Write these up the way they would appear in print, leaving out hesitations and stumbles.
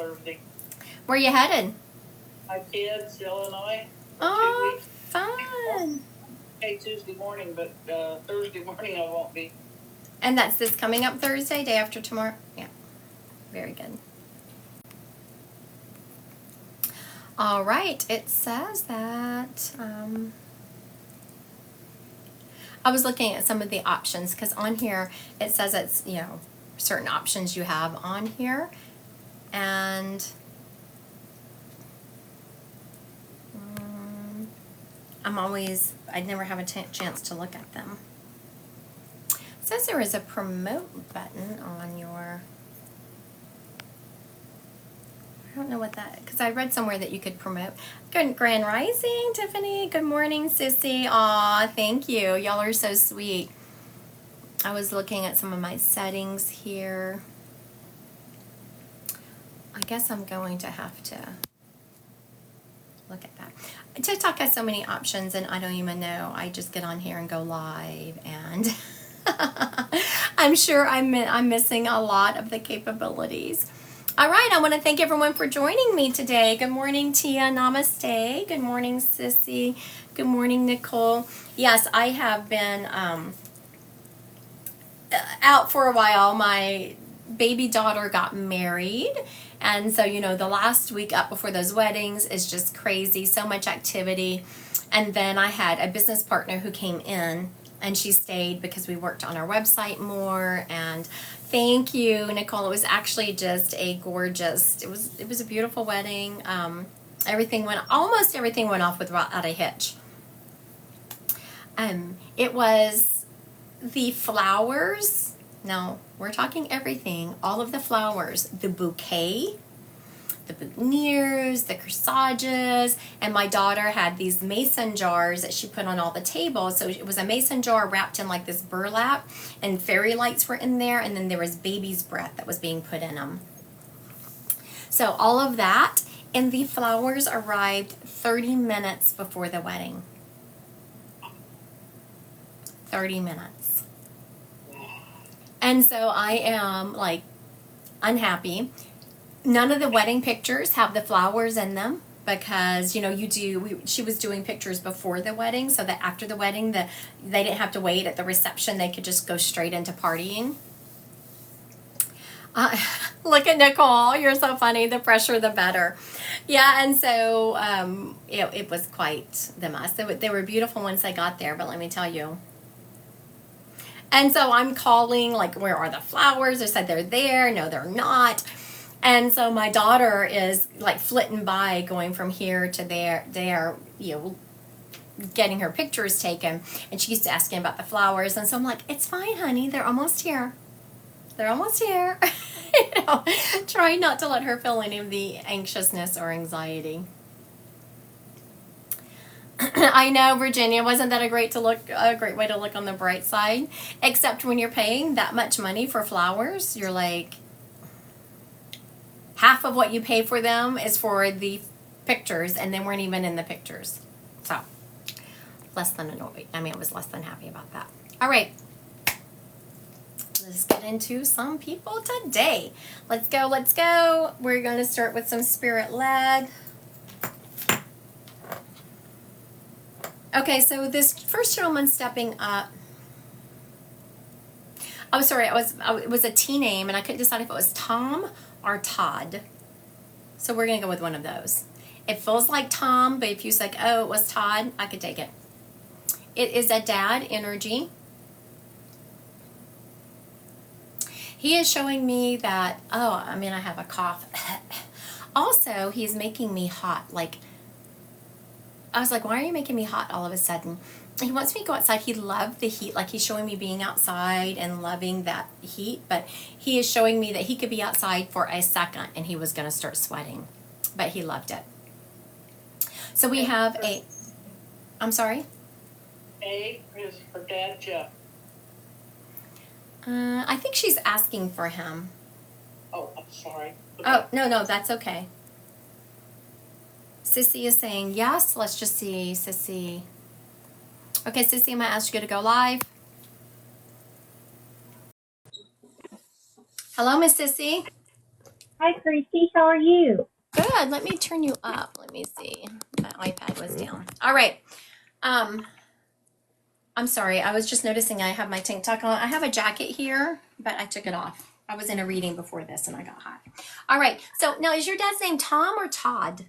Thursday. Where you headed? My kids, Illinois, for 2 Oh, weeks. fun. Okay, Tuesday morning, but Thursday morning I won't be. And that's this coming up Thursday, day after tomorrow? Yeah, very good. All right, it says that, I was looking at some of the options because on here it says it's, certain options you have on here. And I never have a chance to look at them. It says there is a promote button on your, I don't know what that, because I read somewhere that you could promote. Good Grand Rising, Tiffany. Good morning, Sissy. Aw, thank you. Y'all are so sweet. I was looking at some of my settings here. I guess I'm going to have to look at that. TikTok has so many options and I don't even know. I just get on here and go live and I'm sure I'm missing a lot of the capabilities. All right, I want to thank everyone for joining me today. Good morning, Tia. Namaste. Good morning, Sissy. Good morning, Nicole. Yes, I have been out for a while. My baby daughter got married. And so, the last week up before those weddings is just crazy. So much activity. And then I had a business partner who came in and she stayed because we worked on our website more. And thank you, Nicole. It was actually just a gorgeous, it was a beautiful wedding. Almost everything went off without a hitch. It was the flowers. No, we're talking everything. All of the flowers, the bouquet, the boutonnieres, the corsages, and my daughter had these mason jars that she put on all the tables. So it was a mason jar wrapped in like this burlap, and fairy lights were in there, and then there was baby's breath that was being put in them. So all of that, and the flowers arrived 30 minutes before the wedding. 30 minutes. And so I am like unhappy. None of the wedding pictures have the flowers in them because, she was doing pictures before the wedding so that after the wedding, they didn't have to wait at the reception. They could just go straight into partying. Look at Nicole. You're so funny. The fresher, the better. Yeah, and so it was quite the mess. They were beautiful once I got there, but let me tell you. And so I'm calling, like, where are the flowers? They said they're there. No, they're not. And so my daughter is, like, flitting by, going from here to there, getting her pictures taken. And she keeps asking about the flowers. And so I'm like, it's fine, honey. They're almost here. They're almost here. Trying not to let her feel any of the anxiousness or anxiety. I know, Virginia, wasn't that a great way to look on the bright side? Except when you're paying that much money for flowers, you're like, half of what you pay for them is for the pictures, and they weren't even in the pictures. So, less than annoyed. I was less than happy about that. All right. Let's get into some people today. Let's go. We're going to start with some spirit-led. Okay, so this first gentleman stepping up. Oh, sorry, it was a T name, and I couldn't decide if it was Tom or Todd. So we're going to go with one of those. It feels like Tom, but if you said, oh, it was Todd, I could take it. It is a dad energy. He is showing me that, I have a cough. Also, he's making me hot, like, I was like, why are you making me hot all of a sudden? He wants me to go outside. He loved the heat. Like, he's showing me being outside and loving that heat. But he is showing me that he could be outside for a second and he was going to start sweating. But he loved it. So we have I'm sorry? A is for Dad Jeff. I think she's asking for him. Oh, I'm sorry. Okay. Oh, no, that's okay. Sissy is saying yes. Let's just see, Sissy. Okay, Sissy, I'm going to ask you to go live. Hello, Miss Sissy. Hi, Christy. How are you? Good. Let me turn you up. Let me see. My iPad was down. All right. Um, I'm sorry. I was just noticing I have my tank top on. I have a jacket here, but I took it off. I was in a reading before this and I got hot. All right. So now is your dad's name Tom or Todd?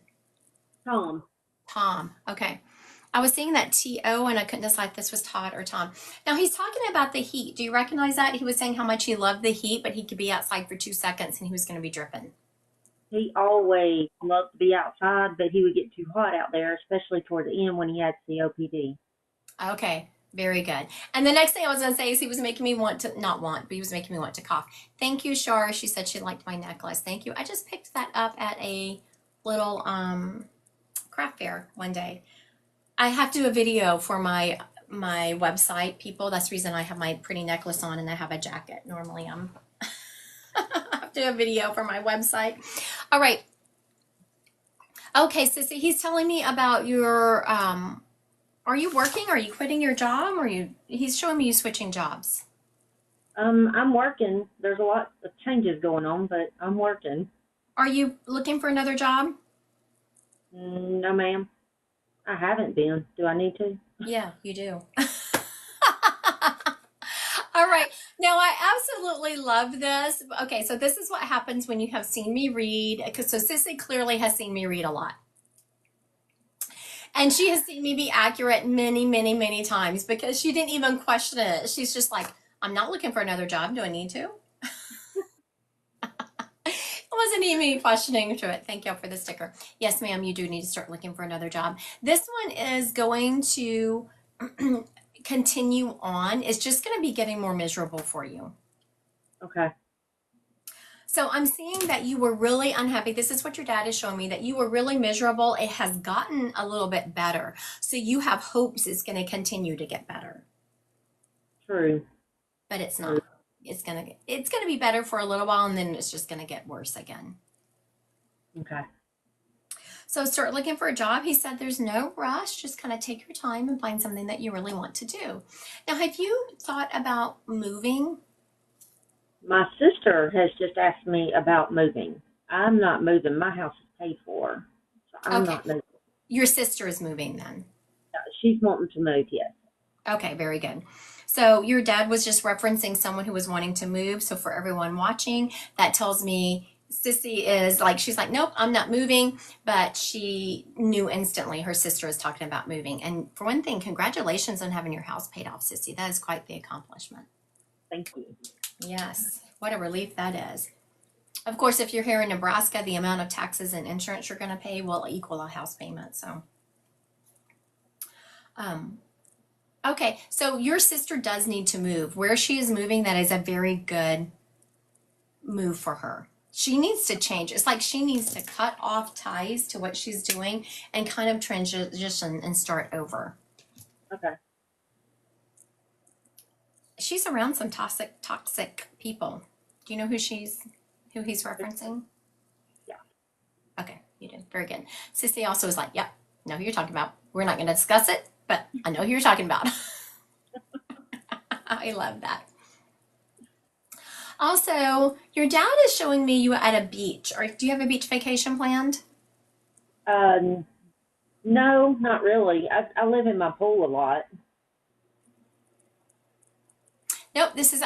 Tom. Tom. Okay. I was seeing that T-O and I couldn't decide if this was Todd or Tom. Now he's talking about the heat. Do you recognize that? He was saying how much he loved the heat, but he could be outside for 2 seconds and he was going to be dripping. He always loved to be outside, but he would get too hot out there, especially toward the end when he had COPD. Okay. Very good. And the next thing I was going to say is he was making me want to, not want, but he was making me want to cough. Thank you, Shar. She said she liked my necklace. Thank you. I just picked that up at a little craft fair one day. I have to do a video for my website, people. That's the reason I have my pretty necklace on and I have a jacket. Normally I'm I have to do a video for my website. All right. Okay, Sissy, he's telling me about your are you working? Are you quitting your job? Or he's showing me you switching jobs. I'm working. There's a lot of changes going on, but I'm working. Are you looking for another job? No, ma'am. I haven't been. Do I need to? Yeah, you do. All right. Now, I absolutely love this. Okay, so this is what happens when you have seen me read. Because so Sissy clearly has seen me read a lot. And she has seen me be accurate many, many, many times because she didn't even question it. She's just like, I'm not looking for another job. Do I need to? It wasn't even any questioning to it. Thank you for the sticker. Yes, ma'am, you do need to start looking for another job. This one is going to continue on. It's just going to be getting more miserable for you. Okay. So I'm seeing that you were really unhappy. This is what your dad is showing me, that you were really miserable. It has gotten a little bit better. So you have hopes it's going to continue to get better. True. But it's not. It's going to be better for a little while and then it's just going to get worse again. Okay. So start looking for a job. He said there's no rush. Just kind of take your time and find something that you really want to do. Now, have you thought about moving? My sister has just asked me about moving. I'm not moving. My house is paid for, so I'm Okay. not moving. Your sister is moving then. She's wanting to move, yes. Okay, very good. So your dad was just referencing someone who was wanting to move. So for everyone watching, that tells me Sissy is like, she's like, nope, I'm not moving. But she knew instantly her sister is talking about moving. And for one thing, congratulations on having your house paid off, Sissy. That is quite the accomplishment. Thank you. Yes, what a relief that is. Of course, if you're here in Nebraska, the amount of taxes and insurance you're going to pay will equal a house payment. So, okay, so your sister does need to move. Where she is moving, that is a very good move for her. She needs to change. It's like she needs to cut off ties to what she's doing and kind of transition and start over. Okay. She's around some toxic people. Do you know who he's referencing? Yeah. Okay, you do. Very good. Sissy also is like, yep, know who you're talking about. We're not going to discuss it, but I know who you're talking about. I love that. Also, your dad is showing me you at a beach. Or do you have a beach vacation planned? No, not really. I live in my pool a lot. Nope, this is,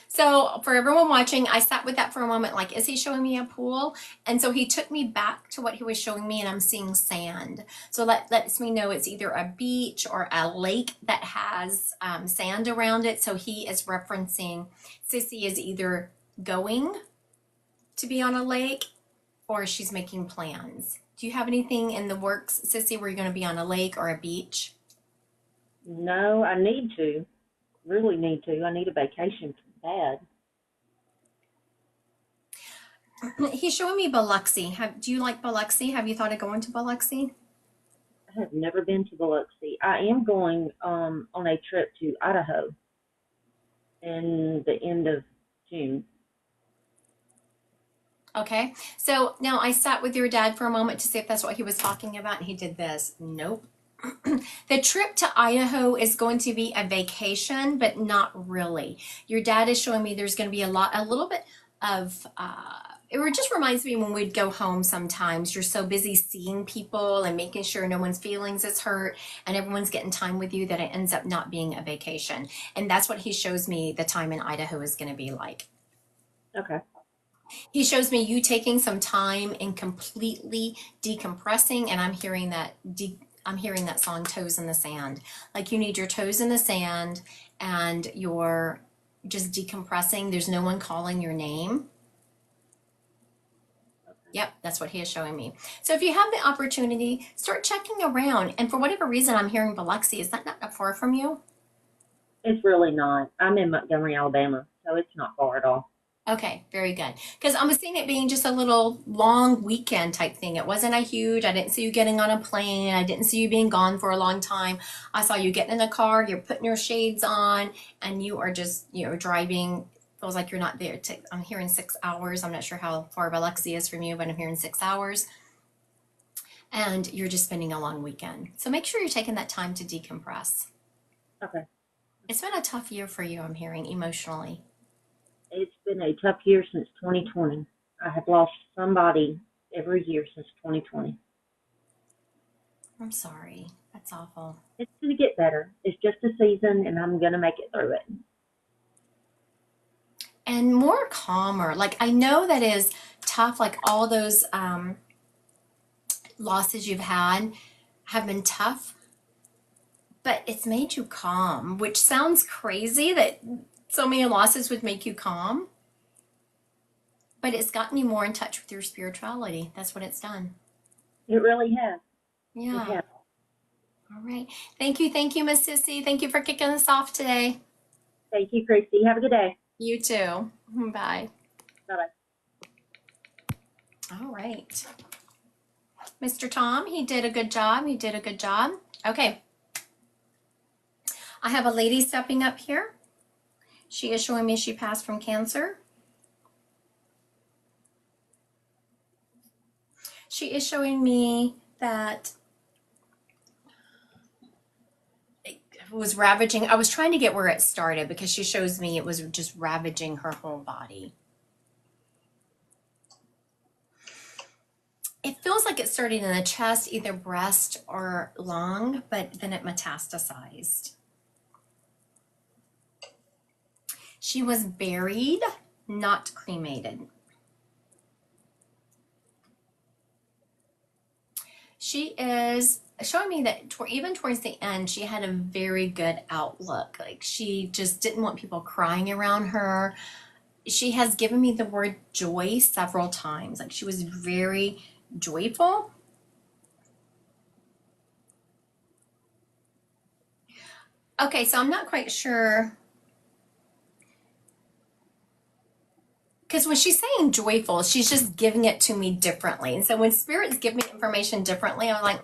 so for everyone watching, I sat with that for a moment, like, is he showing me a pool? And so he took me back to what he was showing me and I'm seeing sand. So that lets me know it's either a beach or a lake that has sand around it. So he is referencing Sissy is either going to be on a lake or she's making plans. Do you have anything in the works, Sissy, where you're going to be on a lake or a beach? No, I need to. Really need to. I need a vacation bad. He's showing me Biloxi. Do you like Biloxi? Have you thought of going to Biloxi? I have never been to Biloxi. I am going on a trip to Idaho in the end of June. Okay, so now I sat with your dad for a moment to see if that's what he was talking about, and he did this. Nope. The trip to Idaho is going to be a vacation, but not really. Your dad is showing me there's going to be a little bit of it just reminds me when we'd go home sometimes, you're so busy seeing people and making sure no one's feelings is hurt and everyone's getting time with you that it ends up not being a vacation. And that's what he shows me the time in Idaho is going to be like. Okay. He shows me you taking some time and completely decompressing, and I'm hearing that song Toes in the Sand. Like you need your toes in the sand and you're just decompressing. There's no one calling your name. Yep, that's what he is showing me. So if you have the opportunity, start checking around. And for whatever reason, I'm hearing Biloxi. Is that not far from you? It's really not. I'm in Montgomery, Alabama, so it's not far at all. Okay, very good. Because I'm seeing it being just a little long weekend type thing. It wasn't a huge, I didn't see you getting on a plane. I didn't see you being gone for a long time. I saw you getting in a car, you're putting your shades on, and you are just, driving. Feels like you're not there. I'm hearing 6 hours. I'm not sure how far Biloxi is from you, but I'm hearing 6 hours. And you're just spending a long weekend. So make sure you're taking that time to decompress. Okay. It's been a tough year for you, I'm hearing, emotionally. It's been a tough year since 2020. I have lost somebody every year since 2020. I'm sorry. That's awful. It's going to get better. It's just a season, and I'm going to make it through it. And more calmer. Like, I know that is tough. Like, all those losses you've had have been tough, but it's made you calm, which sounds crazy that so many losses would make you calm, but it's gotten you more in touch with your spirituality. That's what it's done. It really has. Yeah. It has. All right. Thank you, Miss Sissy. Thank you for kicking us off today. Thank you, Christy. Have a good day. You too. Bye. Bye-bye. All right. Mr. Tom, he did a good job. Okay. I have a lady stepping up here. She is showing me she passed from cancer. She is showing me that it was ravaging. I was trying to get where it started because she shows me it was just ravaging her whole body. It feels like it started in the chest, either breast or lung, but then it metastasized. She was buried, not cremated. She is showing me that even towards the end, she had a very good outlook. Like, she just didn't want people crying around her. She has given me the word joy several times. Like, she was very joyful. Okay, so I'm not quite sure. Because when she's saying joyful, she's just giving it to me differently. And so when spirits give me information differently, I'm like,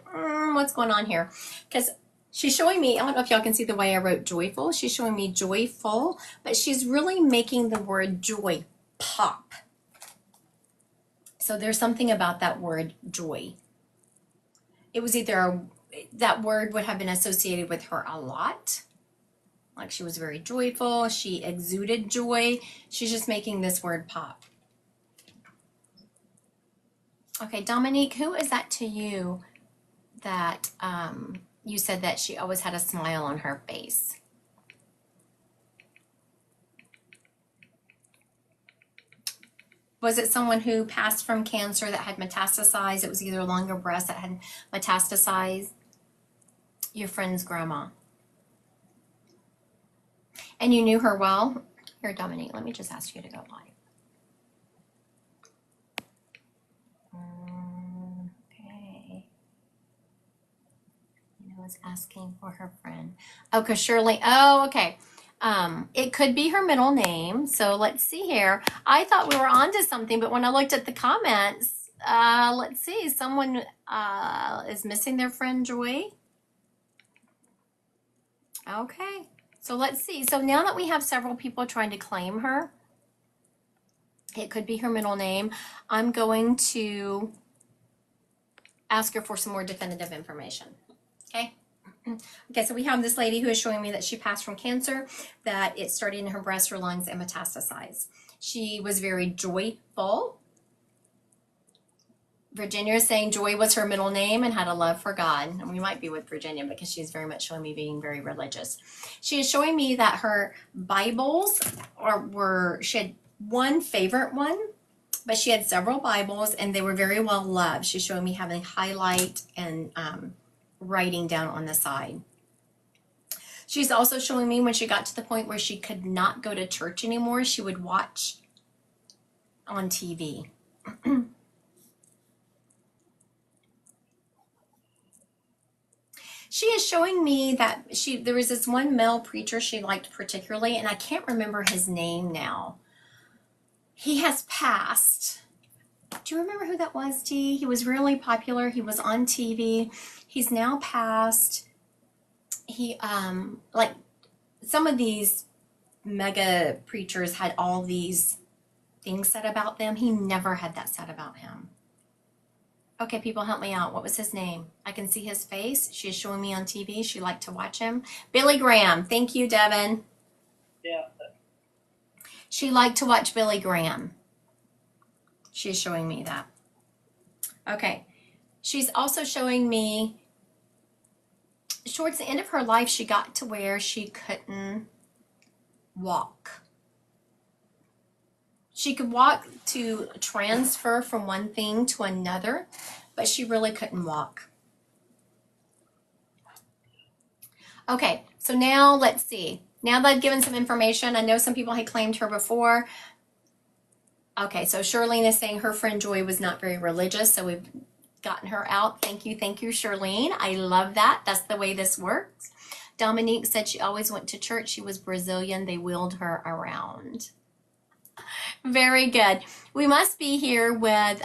what's going on here? Because she's showing me, I don't know if y'all can see the way I wrote joyful. She's showing me joyful, but she's really making the word joy pop. So there's something about that word joy. It was either that word would have been associated with her a lot. Like, she was very joyful. She exuded joy. She's just making this word pop. Okay, Dominique, who is that to you that you said that she always had a smile on her face? Was it someone who passed from cancer that had metastasized? It was either lung or breast that had metastasized. Your friend's grandma. And you knew her well? Here, Dominique, let me just ask you to go live. Okay. I was asking for her friend. Okay, Shirley. Oh, okay. It could be her middle name. So let's see here. I thought we were onto something, but when I looked at the comments, let's see. Someone is missing their friend Joy. Okay. So let's see. So now that we have several people trying to claim her, it could be her middle name. I'm going to ask her for some more definitive information. Okay. Okay, so we have this lady who is showing me that she passed from cancer, that it started in her breast, her lungs, and metastasized. She was very joyful. Virginia is saying Joy was her middle name and had a love for God. And we might be with Virginia because she's very much showing me being very religious. She is showing me that her Bibles she had one favorite one, but she had several Bibles and they were very well loved. She's showing me having highlight and writing down on the side. She's also showing me when she got to the point where she could not go to church anymore, she would watch on TV. She is showing me that there was this one male preacher she liked particularly, and I can't remember his name now. He has passed. Do you remember who that was, Dee? He was really popular. He was on TV. He's now passed. He, like some of these mega preachers had all these things said about them. He never had that said about him. Okay, people help me out. What was his name? I can see his face. She's showing me on TV. She liked to watch him. Billy Graham. Thank you, Devin. Yeah. She liked to watch Billy Graham. She's showing me that. Okay. She's also showing me towards the end of her life, she got to where she couldn't walk. She could walk to transfer from one thing to another, but she really couldn't walk. Okay, so now let's see. Now that I've given some information, I know some people had claimed her before. Okay, so Charlene is saying her friend Joy was not very religious, so we've gotten her out. Thank you, Charlene. I love that. That's the way this works. Dominique said she always went to church. She was Brazilian. They wheeled her around. Very good. We must be here with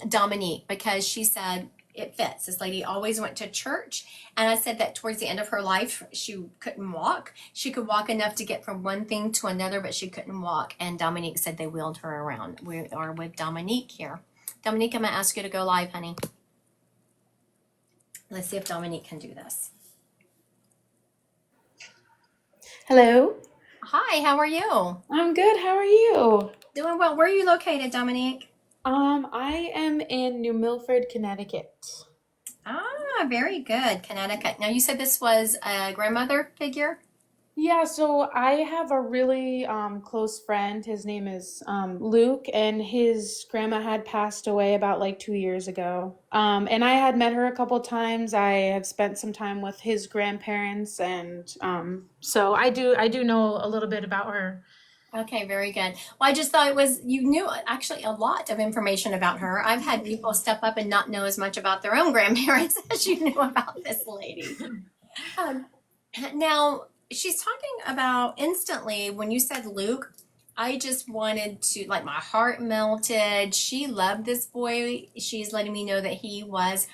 Dominique because she said it fits. This lady always went to church. And I said that towards the end of her life, she couldn't walk. She could walk enough to get from one thing to another, but she couldn't walk. And Dominique said they wheeled her around. We are with Dominique here. Dominique, I'm going to ask you to go live, honey. Let's see if Dominique can do this. Hello. Hi, how are you? I'm good. How are you? Doing well. Where are you located, Dominique? I am in New Milford, Connecticut. Ah, very good. Connecticut. Now, you said this was a grandmother figure? Yeah, so I have a really close friend. His name is Luke, and his grandma had passed away about like 2 years ago. And I had met her a couple times. I have spent some time with his grandparents, and so I do know a little bit about her. Okay, very good. Well, I just thought you knew actually a lot of information about her. I've had people step up and not know as much about their own grandparents as you knew about this lady. Now, she's talking about instantly when you said Luke, I just wanted to, like, my heart melted. She loved this boy. She's letting me know that he was.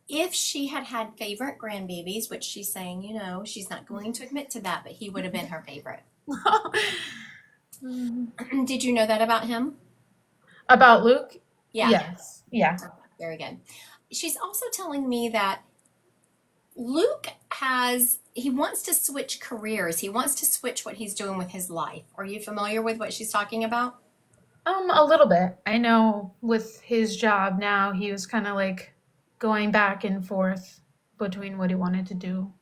If she had had favorite grandbabies, which she's saying, she's not going to admit to that, but he would have been her favorite. Did you know that about him? About Luke? Yeah. Yes. Yeah. Very good. She's also telling me that Luke he wants to switch careers. He wants to switch what he's doing with his life. Are you familiar with what she's talking about? A little bit. I know with his job now, he was kind of like going back and forth between what he wanted to do.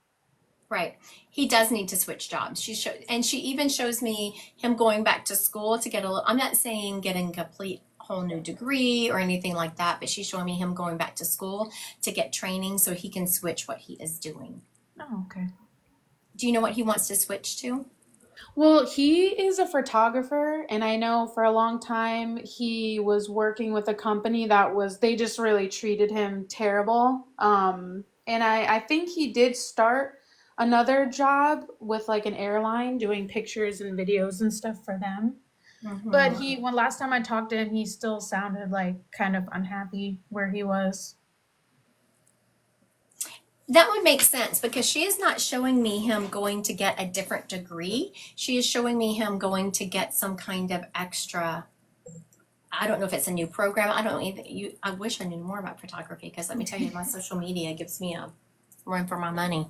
Right. He does need to switch jobs. And she even shows me him going back to school to get I'm not saying getting a complete whole new degree or anything like that, but she's showing me him going back to school to get training so he can switch what he is doing. Oh, okay. Do you know what he wants to switch to? Well, he is a photographer, and I know for a long time he was working with a company they just really treated him terrible. And I think he did start another job with like an airline doing pictures and videos and stuff for them. Mm-hmm. But when last time I talked to him, he still sounded like kind of unhappy where he was. That would make sense because she is not showing me him going to get a different degree. She is showing me him going to get some kind of extra. I don't know if it's a new program. I don't know. I wish I knew more about photography because let me tell you, my social media gives me a run for my money.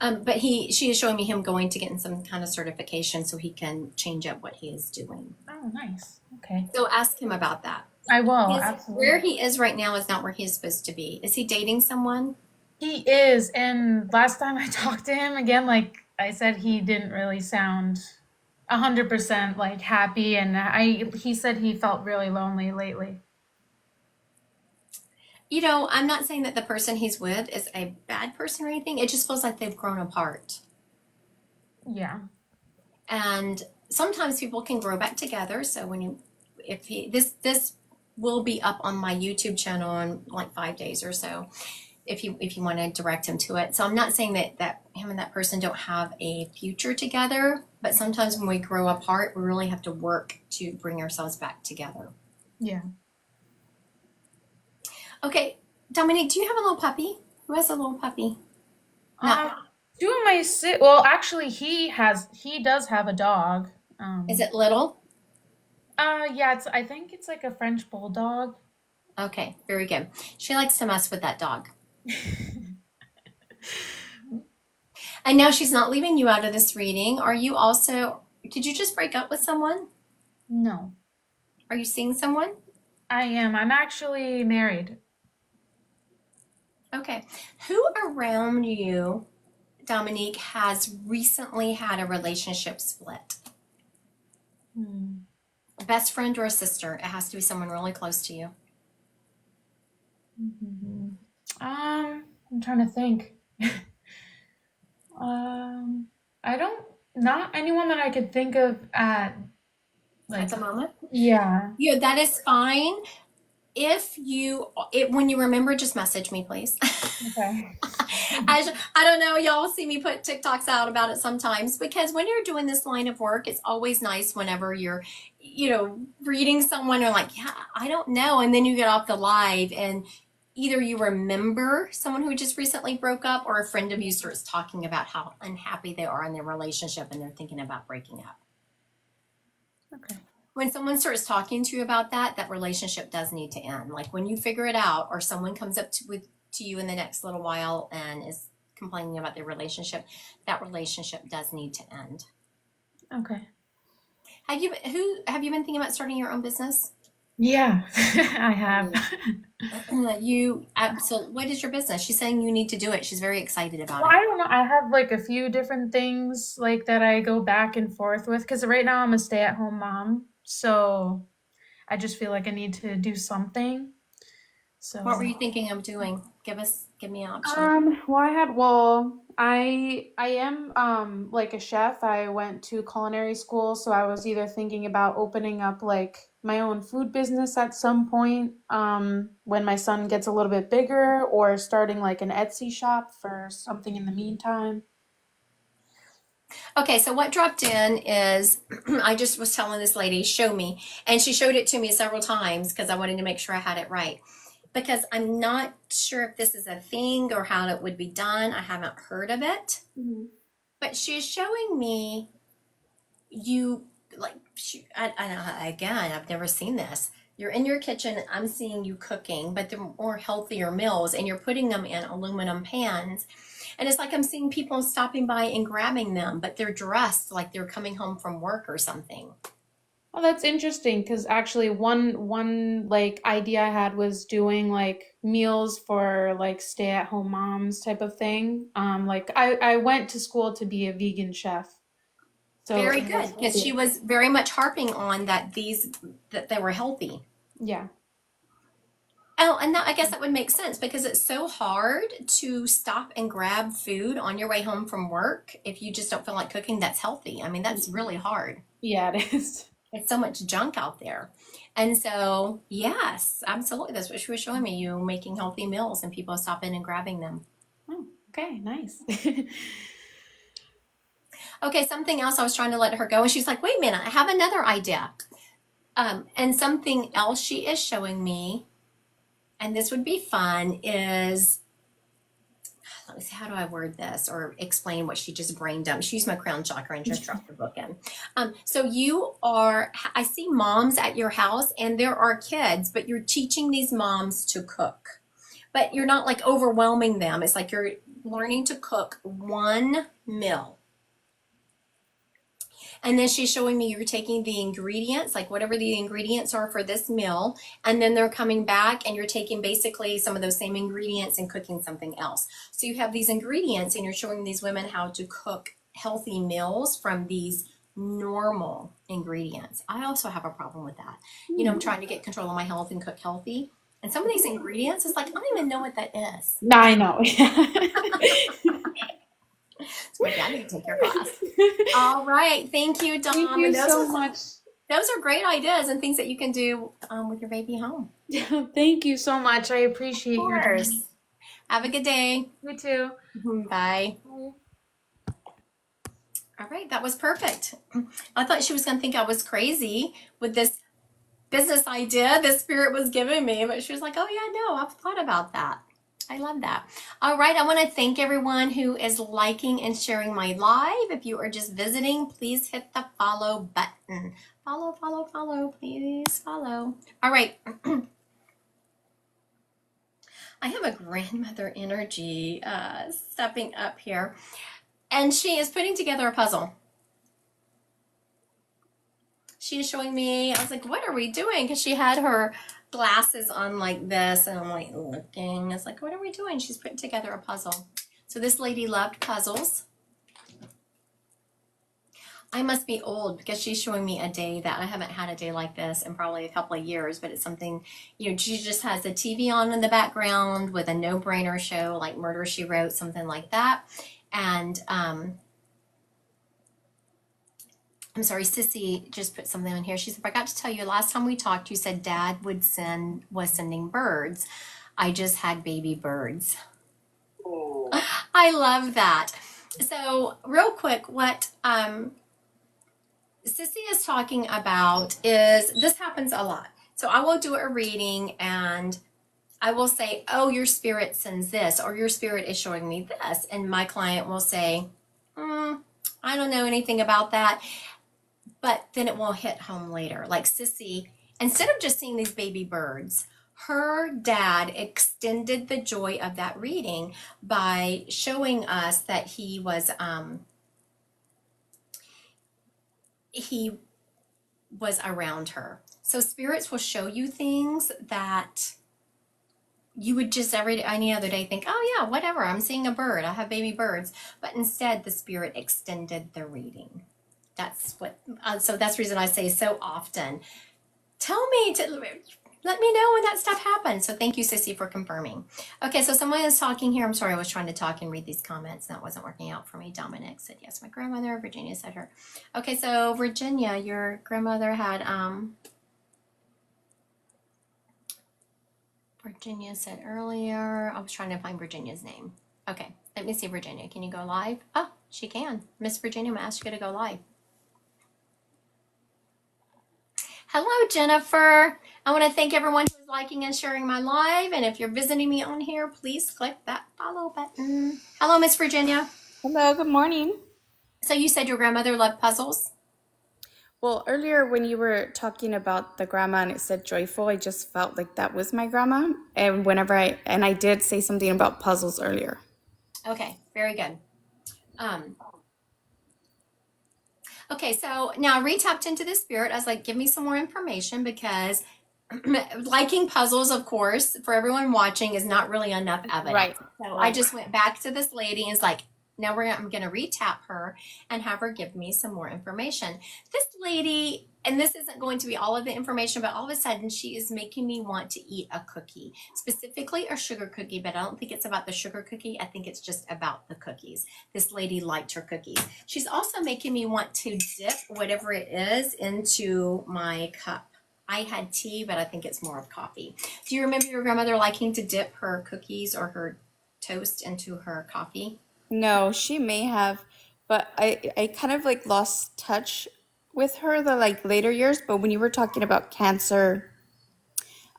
But she is showing me him going to get some kind of certification so he can change up what he is doing. Oh, nice. Okay. So ask him about that. I will, Where absolutely. he is right now is not where he's supposed to be. Is he dating someone? He is, and last time I talked to him again, like I said, he didn't really sound 100% like happy, and he said he felt really lonely lately. You know, I'm not saying that the person he's with is a bad person or anything. It just feels like they've grown apart. Yeah. And sometimes people can grow back together. So when you, if he, this will be up on my YouTube channel in like 5 days or so, if you want to direct him to it. So I'm not saying that him and that person don't have a future together, but sometimes when we grow apart, we really have to work to bring ourselves back together. Yeah. Okay, Dominique, do you have a little puppy? Who has a little puppy? Not, Um, two of my well, actually, he does have a dog. is it little? Yeah, I think it's like a French bulldog. Okay, very good. She likes to mess with that dog. And now she's not leaving you out of this reading. Are you also, did you just break up with someone? No, Are you seeing someone? I am. I'm actually married. Okay. Who around you, Dominique, has recently had a relationship split? Hmm. A best friend or a sister? It has to be someone really close to you. Mhm. I'm trying to think. Um, I don't, not anyone that I could think of at At like, the moment? yeah. Yeah, that is fine. When you remember, just message me, please. Okay. I don't know, y'all see me put TikToks out about it sometimes because when you're doing this line of work, it's always nice whenever you're, reading someone or like, yeah, I don't know. And then you get off the live and either you remember someone who just recently broke up or a friend of you starts talking about how unhappy they are in their relationship and they're thinking about breaking up. Okay. When someone starts talking to you about that relationship does need to end. Like when you figure it out, or someone comes up to you in the next little while and is complaining about their relationship, that relationship does need to end. Okay. Have you been thinking about starting your own business? Yeah, I have. You absolutely. What is your business? She's saying you need to do it. She's very excited about Well, it. I don't know. I have like a few different things like that I go back and forth with because right now I'm a stay-at-home mom. So I just feel like I need to do something. What So, were you thinking of doing? Give me an option. I am like a chef. I went to culinary school, so I was either thinking about opening up like my own food business at some point when my son gets a little bit bigger, or starting like an Etsy shop for something in the meantime. Okay, so what dropped in is I just was telling this lady, show me, and she showed it to me several times because I wanted to make sure I had it right. Because I'm not sure if this is a thing or how it would be done. I haven't heard of it. Mhm. But she's showing me you like again, I've never seen this. You're in your kitchen, I'm seeing you cooking, but they're more healthier meals and you're putting them in aluminum pans. And it's like I'm seeing people stopping by and grabbing them, but they're dressed like they're coming home from work or something. Oh, that's interesting because actually one like idea I had was doing like meals for like stay-at-home moms type of thing. Like I went to school to be a vegan chef. So Very good, because she was very much harping on that they were healthy. yeah. Oh, and I guess that would make sense because it's so hard to stop and grab food on your way home from work if you just don't feel like cooking that's healthy. I mean, that's really hard. Yeah, it is. It's so much junk out there. And so, yes, absolutely. That's what she was showing me, you making healthy meals and people stopping and grabbing them. Oh, okay, nice. Okay, something else I was trying to let her go. And she's like, wait a minute, I have another idea. And something else she is showing me, and this would be fun, is let me see, how do I word this or explain what she just brain dumped? She used my crown chakra and just dropped the book in. So I see moms at your house and there are kids, but you're teaching these moms to cook. But you're not like overwhelming them. It's like you're learning to cook one meal. And then she's showing me you're taking the ingredients, like whatever the ingredients are for this meal, and then they're coming back and you're taking basically some of those same ingredients and cooking something else. So you have these ingredients and you're showing these women how to cook healthy meals from these normal ingredients. I also have a problem with that. You know, I'm trying to get control of my health and cook healthy. And some of these ingredients, it's like, I don't even know what that is. I know. So maybe I need to take your class. All right. Thank you, Dom. Thank you And those so are- much. Those are great ideas and things that you can do with your baby home. Thank you so much. I appreciate Of your time. course. Have a good day. You too. Bye. All right, that was perfect. I thought she was going to think I was crazy with this business idea the spirit was giving me, but she was like, oh yeah, no, I've thought about that. I love that. All right, I want to thank everyone who is liking and sharing my live. If you are just visiting, please hit the follow button. Follow, follow, follow, please follow. All right. I have a grandmother energy stepping up here. And she is putting together a puzzle. She is showing me, I was like, what are we doing? Because she had her glasses on like this, and I'm like looking. It's like, what are we doing? She's putting together a puzzle. So this lady loved puzzles. I must be old because she's showing me a day that I haven't had a day like this in probably a couple of years, but it's something, you know, she just has the TV on in the background with a no-brainer show like Murder, She Wrote, something like that. And I'm sorry, Sissy just put something on here. She said, I forgot to tell you, last time we talked, you said Dad was sending birds. I just had baby birds. Oh, I love that. So real quick, what Sissy is talking about is, this happens a lot. So I will do a reading and I will say, oh, your spirit sends this, or your spirit is showing me this. And my client will say, I don't know anything about that. But then it will hit home later. Like Sissy, instead of just seeing these baby birds, her dad extended the joy of that reading by showing us that he was around her. So spirits will show you things that you would just any other day think, oh yeah, whatever, I'm seeing a bird, I have baby birds. But instead the spirit extended the reading. That's what, so that's the reason I say so often, let me know when that stuff happens. So thank you, Sissy, for confirming. Okay, so someone is talking here. I'm sorry, I was trying to talk and read these comments. That wasn't working out for me. Dominic said, yes, my grandmother. Virginia said her. Okay, so Virginia, your grandmother had, Virginia said earlier, I was trying to find Virginia's name. Okay, let me see, Virginia. Can you go live? Oh, she can. Miss Virginia, I'm asked you to go live. Hello, Jennifer. I want to thank everyone who's liking and sharing my live. And if you're visiting me on here, please click that follow button. Hello, Miss Virginia. Hello, good morning. So you said your grandmother loved puzzles? Well, earlier when you were talking about the grandma and it said joyful, I just felt like that was my grandma. And I did say something about puzzles earlier. Okay, very good. Okay, so now Ree tapped into the spirit. I was like, give me some more information, because liking puzzles, of course, for everyone watching is not really enough evidence. Right. So I just went back to this lady and was like, now I'm going to re-tap her and have her give me some more information. This lady, and this isn't going to be all of the information, but all of a sudden she is making me want to eat a cookie, specifically a sugar cookie, but I don't think it's about the sugar cookie. I think it's just about the cookies. This lady liked her cookies. She's also making me want to dip whatever it is into my cup. I had tea, but I think it's more of coffee. Do you remember your grandmother liking to dip her cookies or her toast into her coffee? No, she may have, but I kind of like lost touch with her the like later years. But when you were talking about cancer,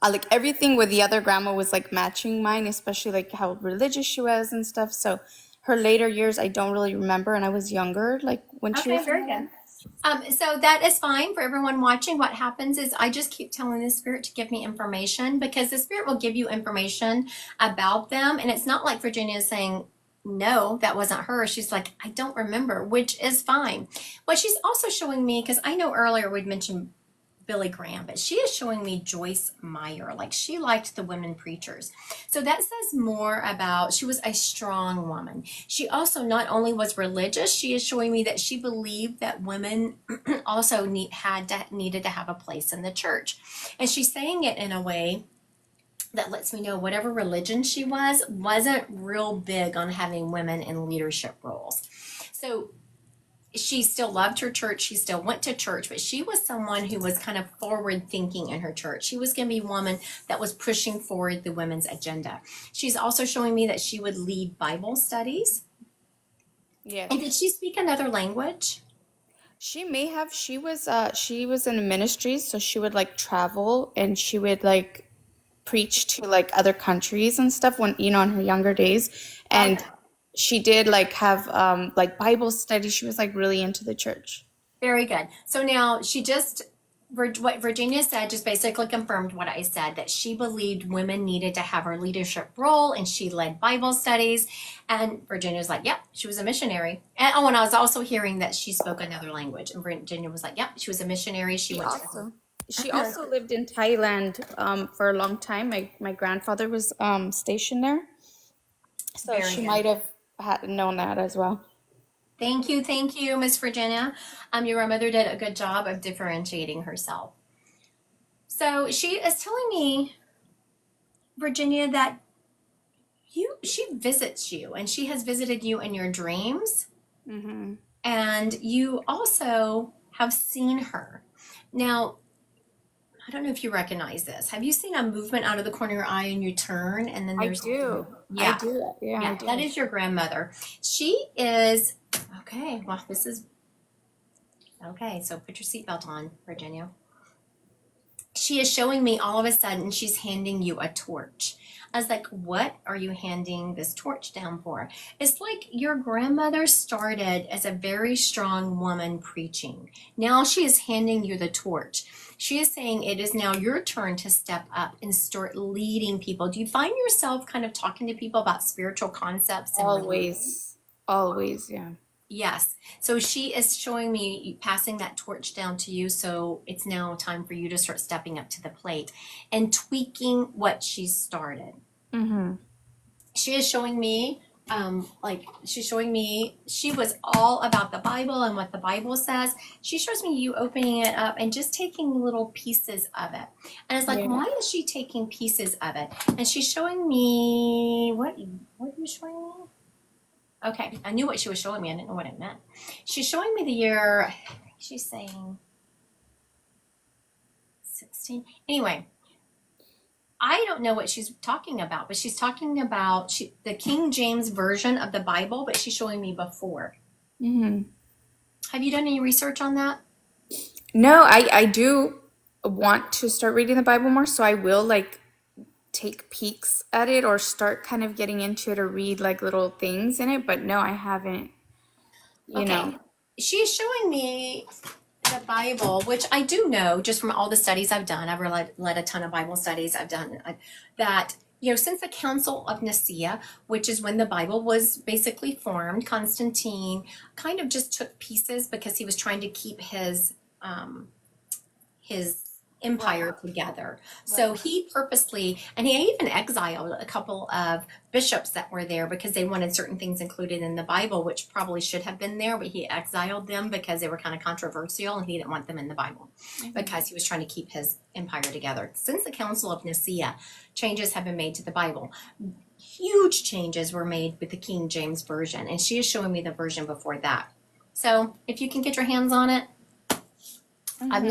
like everything with the other grandma was like matching mine, especially like how religious she was and stuff. So her later years, I don't really remember, and I was younger, like when she Okay, was. very good. So that is fine for everyone watching. What happens is I just keep telling the spirit to give me information, because the spirit will give you information about them. And it's not like Virginia is saying, no, that wasn't her. She's like, I don't remember, which is fine. What she's also showing me, because I know earlier we'd mentioned Billy Graham, but she is showing me Joyce Meyer. Like she liked the women preachers. So that says more about she was a strong woman. She also not only was religious, she is showing me that she believed that women also needed to have a place in the church. And she's saying it in a way that lets me know whatever religion she wasn't real big on having women in leadership roles. So she still loved her church. She still went to church, but she was someone who was kind of forward thinking in her church. She was going to be a woman that was pushing forward the women's agenda. She's also showing me that she would lead Bible studies. Yes. And did she speak another language? She may have. She was in a ministry, so she would like travel and she would like preach to like other countries and stuff when, you know, in her younger days. And Okay. she did like have like Bible study. She was like really into the church. Very good. So now what Virginia said just basically confirmed what I said, that she believed women needed to have her leadership role and she led Bible studies. And Virginia was like, yep, she was a missionary. And I was also hearing that she spoke another language. And Virginia was like, yep, she was a missionary. She went to. She also lived in Thailand for a long time. My grandfather was stationed there, so Very she good. might have known that as well. Thank you, Miss Virginia. Your mother did a good job of differentiating herself. So she is telling me, Virginia, that she visits you and she has visited you in your dreams, Mm-hmm. and you also have seen her. Now, I don't know if you recognize this. Have you seen a movement out of the corner of your eye and you turn and then I there's do. Yeah. I do. Yeah, I Yeah, do. that is your grandmother. She is okay. Well, this is okay. So put your seatbelt on, Virginia. She is showing me all of a sudden she's handing you a torch. I was like, what are you handing this torch down for? It's like your grandmother started as a very strong woman preaching. Now she is handing you the torch. She is saying it is now your turn to step up and start leading people. Do you find yourself kind of talking to people about spiritual concepts and religion? Always, yeah. Yes. So she is showing me passing that torch down to you. So it's now time for you to start stepping up to the plate and tweaking what she started. Mm-hmm. She is showing me, she was all about the Bible and what the Bible says. She shows me you opening it up and just taking little pieces of it. And it's like, Yeah. why is she taking pieces of it? And she's showing me, what are you showing me? Okay, I knew what she was showing me. I didn't know what it meant. She's showing me the year, she's saying 16. Anyway, I don't know what she's talking about, but she's talking about the King James version of the Bible, but she's showing me before. Mm-hmm. Have you done any research on that? No, I do want to start reading the Bible more, so I will like take peeks at it or start kind of getting into it or read like little things in it, but no, I haven't, you know. She's showing me the Bible, which I do know just from all the studies I've done. I've led a ton of Bible studies. I've done that, since the Council of Nicaea, which is when the Bible was basically formed, Constantine kind of just took pieces because he was trying to keep his empire together. So he purposely, and he even exiled a couple of bishops that were there because they wanted certain things included in the Bible, which probably should have been there, but he exiled them because they were kind of controversial and he didn't want them in the Bible because he was trying to keep his empire together. Since the Council of Nicaea, changes have been made to the Bible. Huge changes were made with the King James Version, and she is showing me the version before that. So if you can get your hands on it, I've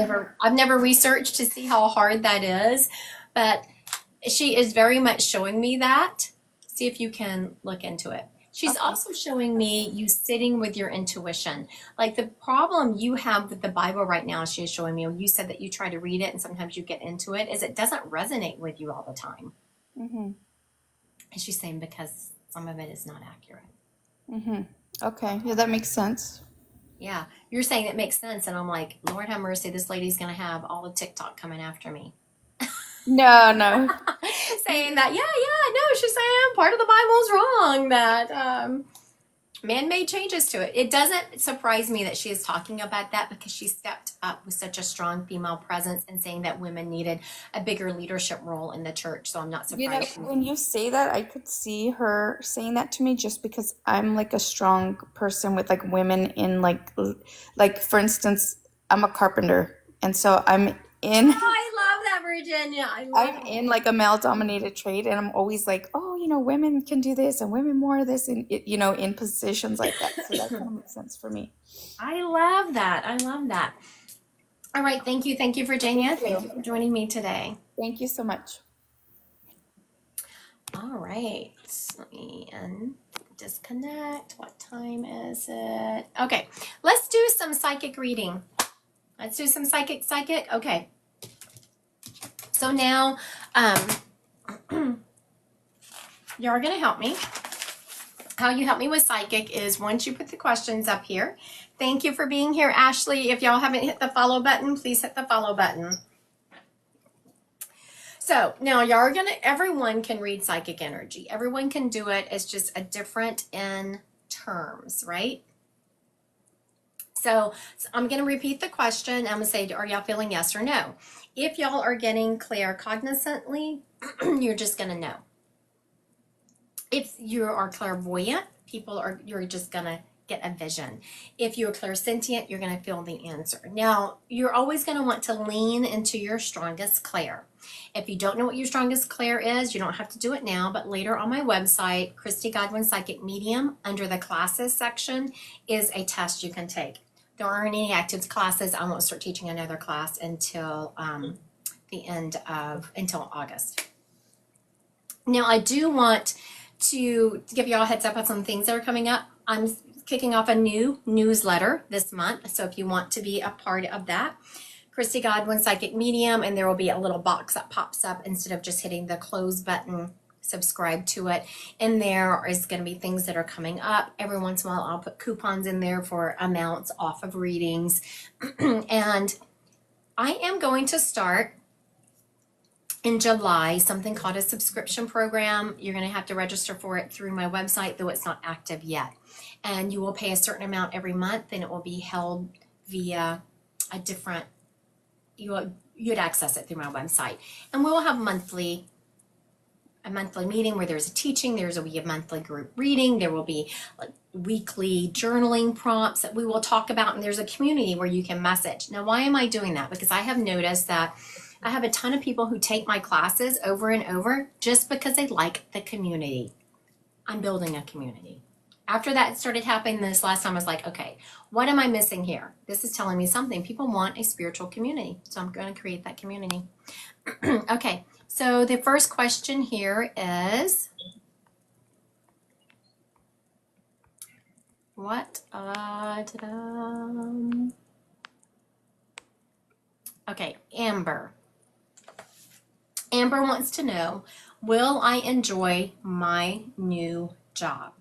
never researched to see how hard that is, but she is very much showing me that. See if you can look into it. She's also showing me you sitting with your intuition. Like the problem you have with the Bible right now, she is showing me, you said that you try to read it and sometimes you get into it, is it doesn't resonate with you all the time. Mm-hmm. And she's saying because some of it is not accurate. Mm-hmm. Okay, yeah, that makes sense. Yeah, you're saying it makes sense, and I'm like, Lord have mercy, this lady's gonna have all of TikTok coming after me. No. Saying that, no, she's saying part of the Bible's wrong, that man-made changes to it. It doesn't surprise me that she is talking about that because she stepped up with such a strong female presence and saying that women needed a bigger leadership role in the church. So I'm not You know, surprised. when you say that, I could see her saying that to me just because I'm like a strong person with like women in like for instance, I'm a carpenter, and so I'm in I love that, Virginia. I love I'm in like a male dominated trade, and I'm always like, oh, women can do this and women more of this, and in positions like that. So that kind of makes sense for me. I love that. I love that. All right. Thank you. Thank you, Virginia. Thank you for joining me today. Thank you so much. All right. Let me disconnect. What time is it? Okay. Let's do some psychic reading. Let's do some psychic. Okay. So now, you're going to help me. How you help me with psychic is once you put the questions up here. Thank you for being here, Ashley. If y'all haven't hit the follow button, please hit the follow button. So now everyone can read psychic energy. Everyone can do it. It's just a different in terms, right? So I'm going to repeat the question. I'm going to say, are y'all feeling yes or no? If y'all are getting claircognizantly, you're just going to know. If you are clairvoyant, you're just going to get a vision. If you're clairsentient, you're going to feel the answer. Now, you're always going to want to lean into your strongest clair. If you don't know what your strongest clair is, you don't have to do it now, but later on my website, Christy Godwin Psychic Medium, under the classes section, is a test you can take. There aren't any active classes. I won't start teaching another class until until August. Now, I do want to give y'all a heads up on some things that are coming up. I'm kicking off a new newsletter this month, so if you want to be a part of that, Christy Godwin Psychic Medium, and there will be a little box that pops up instead of just hitting the close button, subscribe to it. And there is going to be things that are coming up. Every once in a while, I'll put coupons in there for amounts off of readings. And I am going to start in July something called a subscription program. You're going to have to register for it through my website, though it's not active yet. And you will pay a certain amount every month, and it will be held via a different, you'd access it through my website. And we will have a monthly meeting where there's a teaching, there will be a monthly group reading, there will be like weekly journaling prompts that we will talk about, and there's a community where you can message. Now, why am I doing that? Because I have noticed that I have a ton of people who take my classes over and over just because they like the community. I'm building a community. After that started happening this last time, I was like, okay, what am I missing here? This is telling me something. People want a spiritual community, so I'm going to create that community. Okay, so the first question here is, okay, Amber. Amber wants to know, will I enjoy my new job?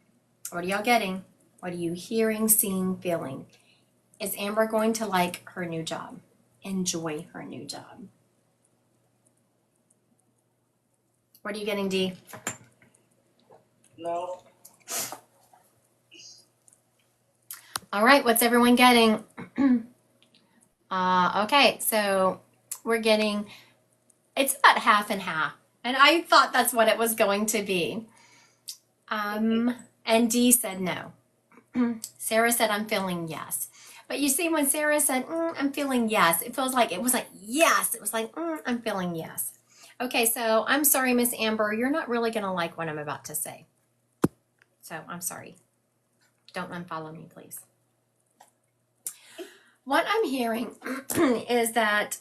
What are y'all getting? What are you hearing, seeing, feeling? Is Amber going to like her new job? Enjoy her new job? What are you getting, Dee? No. All right, what's everyone getting? Okay, so we're getting, it's about half and half. And I thought that's what it was going to be. And Dee said no. Sarah said, I'm feeling yes. But you see, when Sarah said, I'm feeling yes, it feels like, it was like, yes. It was like, I'm feeling yes. Okay, so I'm sorry, Miss Amber, you're not really going to like what I'm about to say. So I'm sorry. Don't unfollow me, please. What I'm hearing is that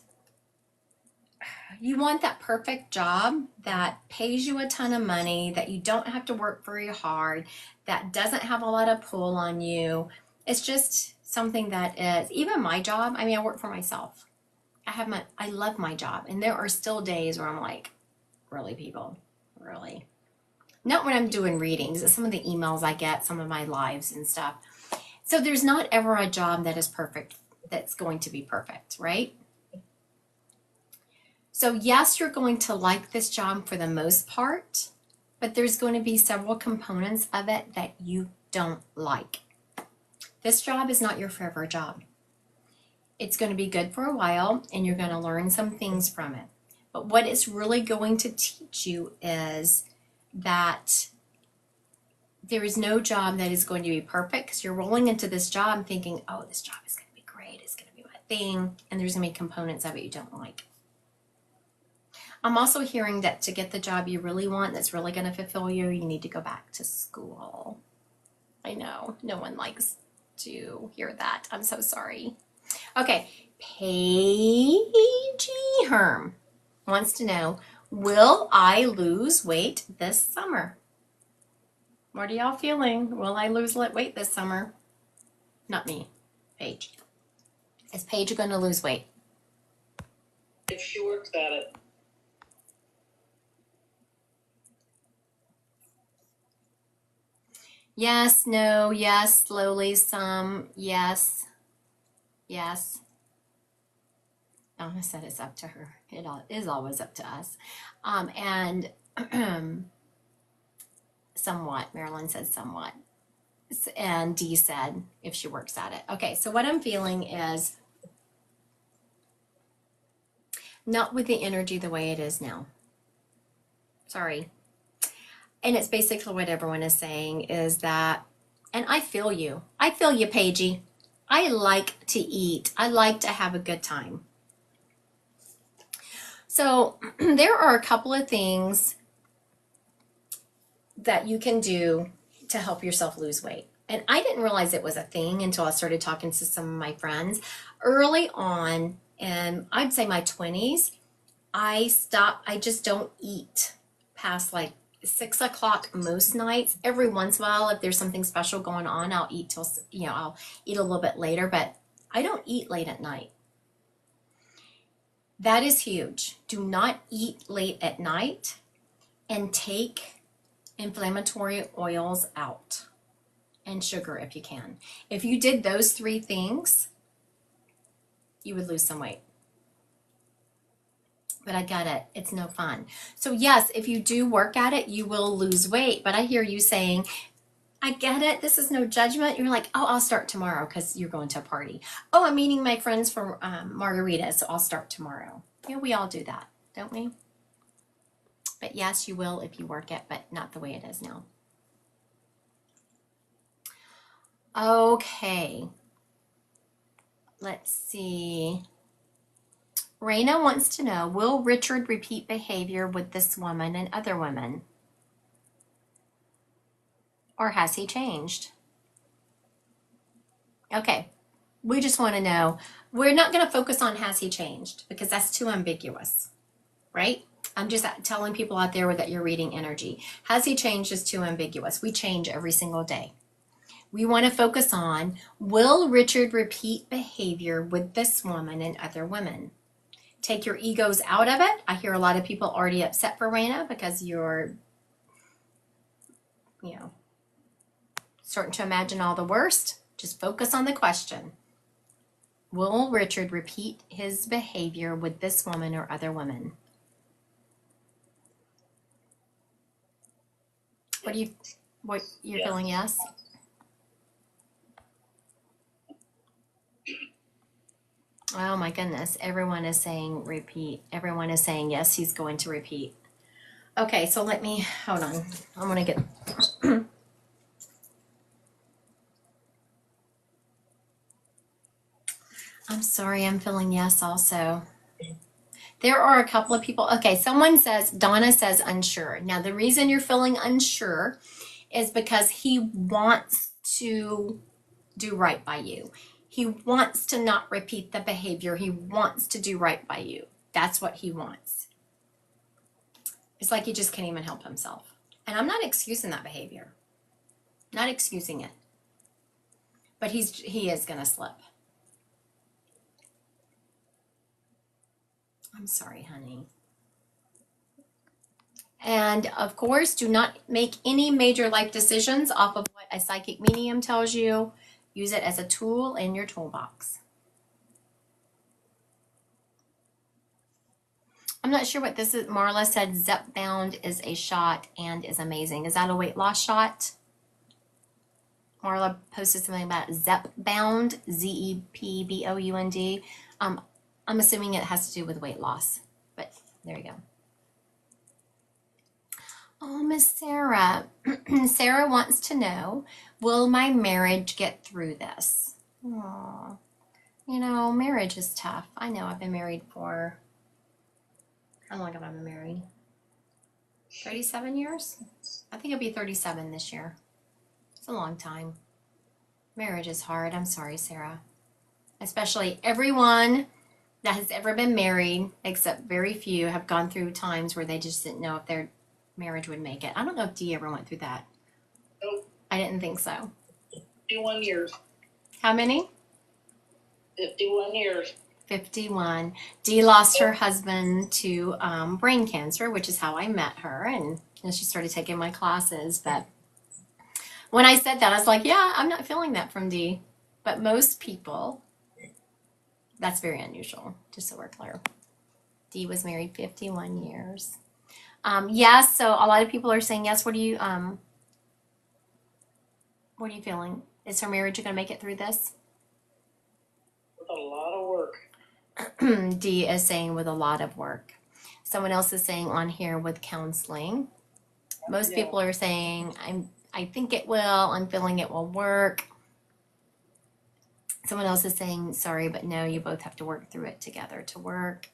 you want that perfect job that pays you a ton of money, that you don't have to work very hard, that doesn't have a lot of pull on you. It's just something that is, even my job, I mean, I work for myself. I love my job. And there are still days where I'm like, really, people? Really? Not when I'm doing readings, it's some of the emails I get, some of my lives and stuff. So there's not ever a job that is perfect, that's going to be perfect, right? So yes, you're going to like this job for the most part, but there's going to be several components of it that you don't like. This job is not your forever job. It's going to be good for a while and you're going to learn some things from it. But what it's really going to teach you is that there is no job that is going to be perfect, because you're rolling into this job thinking, oh, this job is going to be great. It's going to be my thing. And there's going to be components of it you don't like. I'm also hearing that to get the job you really want, that's really going to fulfill you, you need to go back to school. I know, no one likes to hear that. I'm so sorry. Okay, Paigey Herm wants to know, will I lose weight this summer? What are y'all feeling? Will I lose weight this summer? Not me, Paige. Is Paige going to lose weight? if she works at it. Yes, no, yes, slowly, some, yes, yes. Donna said it's up to her. It is always up to us. And somewhat, Marilyn said somewhat. And Dee said if she works at it. Okay, so what I'm feeling is not with the energy the way it is now. Sorry. And it's basically what everyone is saying is that, and I feel you. I feel you, Paigey. I like to eat. I like to have a good time. So there are a couple of things that you can do to help yourself lose weight. And I didn't realize it was a thing until I started talking to some of my friends. Early on, and I'd say my 20s, I just don't eat past like 6 o'clock most nights. Every once in a while, if there's something special going on, I'll eat till, I'll eat a little bit later, but I don't eat late at night. That is huge. Do not eat late at night and take inflammatory oils out and sugar if you can. If you did those 3 things, you would lose some weight. But I get it. It's no fun. So yes, if you do work at it, you will lose weight. But I hear you saying, I get it. This is no judgment. You're like, oh, I'll start tomorrow because you're going to a party. Oh, I'm meeting my friends for margaritas, so I'll start tomorrow. Yeah, we all do that, don't we? But yes, you will if you work it, but not the way it is now. Okay. Let's see. Raina wants to know, will Richard repeat behavior with this woman and other women? Or has he changed? Okay, we just want to know. We're not going to focus on has he changed because that's too ambiguous, right? I'm just telling people out there that you're reading energy. Has he changed is too ambiguous. We change every single day. We want to focus on, will Richard repeat behavior with this woman and other women? Take your egos out of it. I hear a lot of people already upset for Raina because you're, starting to imagine all the worst. Just focus on the question. Will Richard repeat his behavior with this woman or other women? What you're Yes. feeling? Yes. Oh my goodness. Everyone is saying repeat. Everyone is saying yes, he's going to repeat. Okay, so hold on. I'm going to get, I'm sorry, I'm feeling yes also. There are a couple of people. Okay, Donna says unsure. Now, the reason you're feeling unsure is because he wants to do right by you. He wants to not repeat the behavior. He wants to do right by you. That's what he wants. It's like he just can't even help himself. And I'm not excusing that behavior. Not excusing it. But he is going to slip. I'm sorry, honey. And of course, do not make any major life decisions off of what a psychic medium tells you. Use it as a tool in your toolbox. I'm not sure what this is. Marla said Zepbound is a shot and is amazing. Is that a weight loss shot? Marla posted something about Zepbound, Zepbound. I'm assuming it has to do with weight loss, but there you go. Oh, Miss Sarah. Sarah wants to know, will my marriage get through this? Aw. You know, marriage is tough. I know I've been married for, how long have I been married? 37 years? I think it'll be 37 this year. It's a long time. Marriage is hard. I'm sorry, Sarah. Especially everyone that has ever been married, except very few, have gone through times where they just didn't know if their marriage would make it. I don't know if Dee ever went through that. Nope. I didn't think so. 51 years. How many? 51 years. 51. Dee lost her husband to brain cancer, which is how I met her, and she started taking my classes. But when I said that, I was like, yeah, I'm not feeling that from Dee. But most people, that's very unusual, just so we're clear. Dee was married 51 years. Yes, so a lot of people are saying yes. What are you feeling? Is her marriage going to make it through this? With a lot of work. Dee is saying with a lot of work. Someone else is saying on here with counseling. Most people are saying I think it will. I'm feeling it will work. Someone else is saying sorry, but no, you both have to work through it together to work.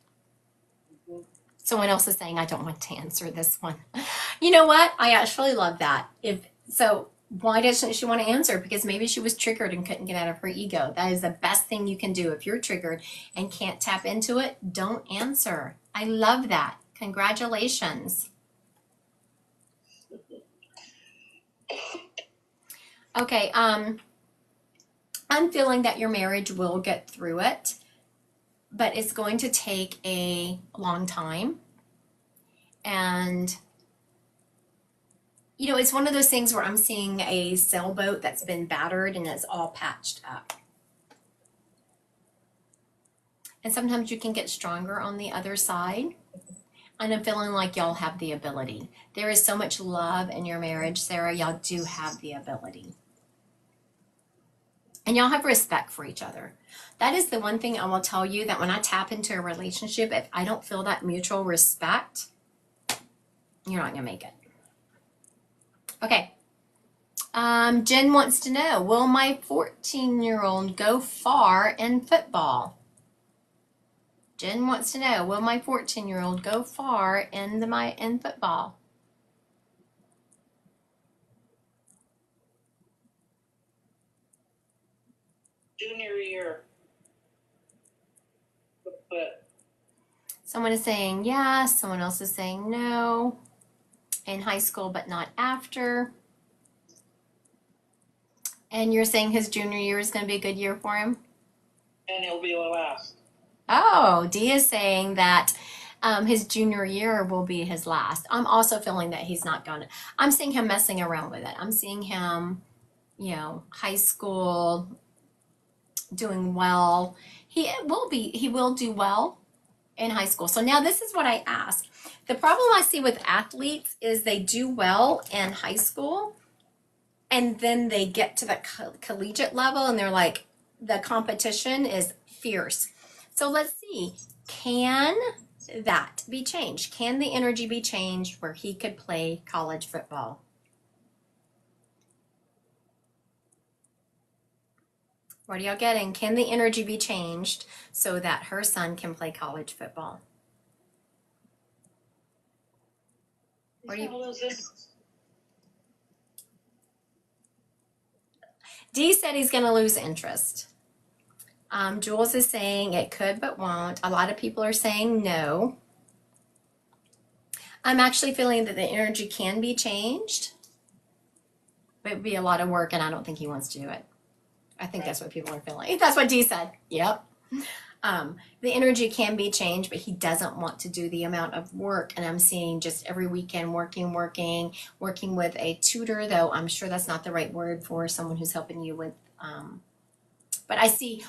Someone else is saying I don't want to answer this one. You know what? I actually love that. Why doesn't she want to answer? Because maybe she was triggered and couldn't get out of her ego. That is the best thing you can do. If you're triggered and can't tap into it, don't answer. I love that. Congratulations. Okay, I'm feeling that your marriage will get through it, but it's going to take a long time. And you know, it's one of those things where I'm seeing a sailboat that's been battered and it's all patched up. And sometimes you can get stronger on the other side. And I'm feeling like y'all have the ability. There is so much love in your marriage, Sarah. Y'all do have the ability. And y'all have respect for each other. That is the one thing I will tell you, that when I tap into a relationship, if I don't feel that mutual respect, you're not going to make it. Okay. Jen wants to know, will my 14-year-old go far in football? Jen wants to know, will my 14-year-old go far in football? Junior year. But Someone is saying yes, someone else is saying no. In high school, but not after. And you're saying his junior year is going to be a good year for him? and it'll be the last. Oh, Dee is saying that his junior year will be his last. I'm also feeling that he's not going to. I'm seeing him messing around with it. I'm seeing him, high school, doing well. He will do well in high school. So now this is what I ask. The problem I see with athletes is they do well in high school and then they get to the collegiate level and they're like, the competition is fierce. So let's see, can that be changed? Can the energy be changed where he could play college football? What are y'all getting? Can the energy be changed so that her son can play college football? What do you? Dee said he's going to lose interest. Jules is saying it could but won't. A lot of people are saying no. I'm actually feeling that the energy can be changed, but it would be a lot of work, and I don't think he wants to do it. I think that's what people are feeling. That's what Dee said. Yep. The energy can be changed, but he doesn't want to do the amount of work. And I'm seeing just every weekend working with a tutor, though I'm sure that's not the right word for someone who's helping you with. But I see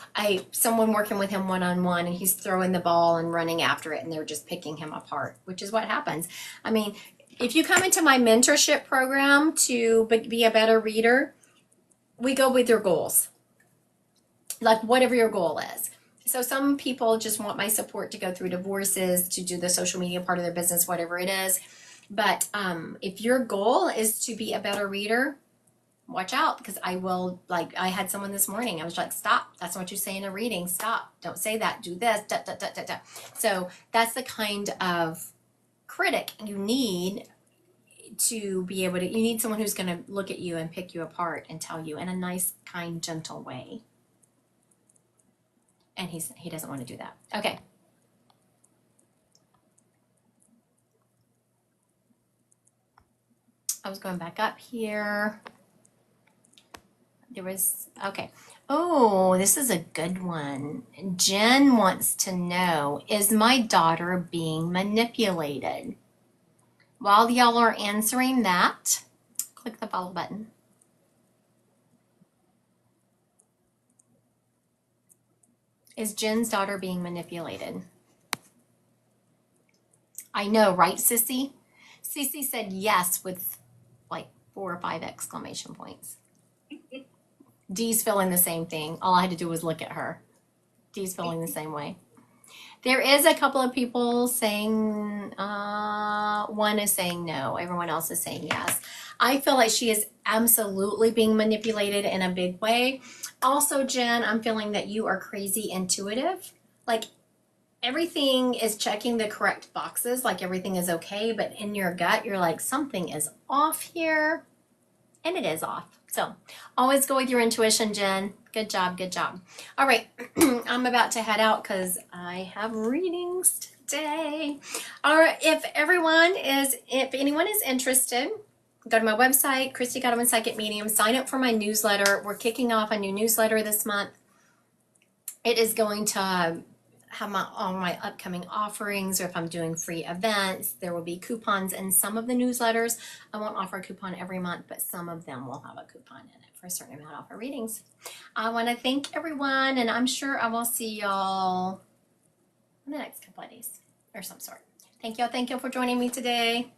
someone working with him one-on-one, and he's throwing the ball and running after it, and they're just picking him apart, which is what happens. I mean, if you come into my mentorship program to be a better reader, we go with your goals, like whatever your goal is. So some people just want my support to go through divorces, to do the social media part of their business, whatever it is. But if your goal is to be a better reader, watch out, because I will, like, I had someone this morning, I was like, stop, that's not what you say in a reading, stop, don't say that, do this, da, da, da, da, da. So that's the kind of critic you need to be able to, you need someone who's going to look at you and pick you apart and tell you in a nice, kind, gentle way. And he doesn't want to do that. Okay. I was going back up here. There was, okay. Oh, this is a good one. Jen wants to know, is my daughter being manipulated? While y'all are answering that, click the follow button. Is Jen's daughter being manipulated? I know, right, Sissy? Sissy said yes with like 4 or 5 exclamation points. Dee's feeling the same thing. All I had to do was look at her. Dee's feeling the same way. There is a couple of people saying, one is saying no. Everyone else is saying yes. I feel like she is absolutely being manipulated in a big way. Also, Jen, I'm feeling that you are crazy intuitive. Like everything is checking the correct boxes, like everything is okay, but in your gut, you're like, something is off here, and it is off. So always go with your intuition, Jen. Good job, good job. All right, I'm about to head out because I have readings today. All right, if anyone is interested, go to my website, Christy Godwin Psychic Medium, sign up for my newsletter. We're kicking off a new newsletter this month. It is going to have all my upcoming offerings, or if I'm doing free events, there will be coupons in some of the newsletters. I won't offer a coupon every month, but some of them will have a coupon in it for a certain amount off of readings. I want to thank everyone, and I'm sure I will see y'all in the next couple of days or some sort. Thank y'all for joining me today.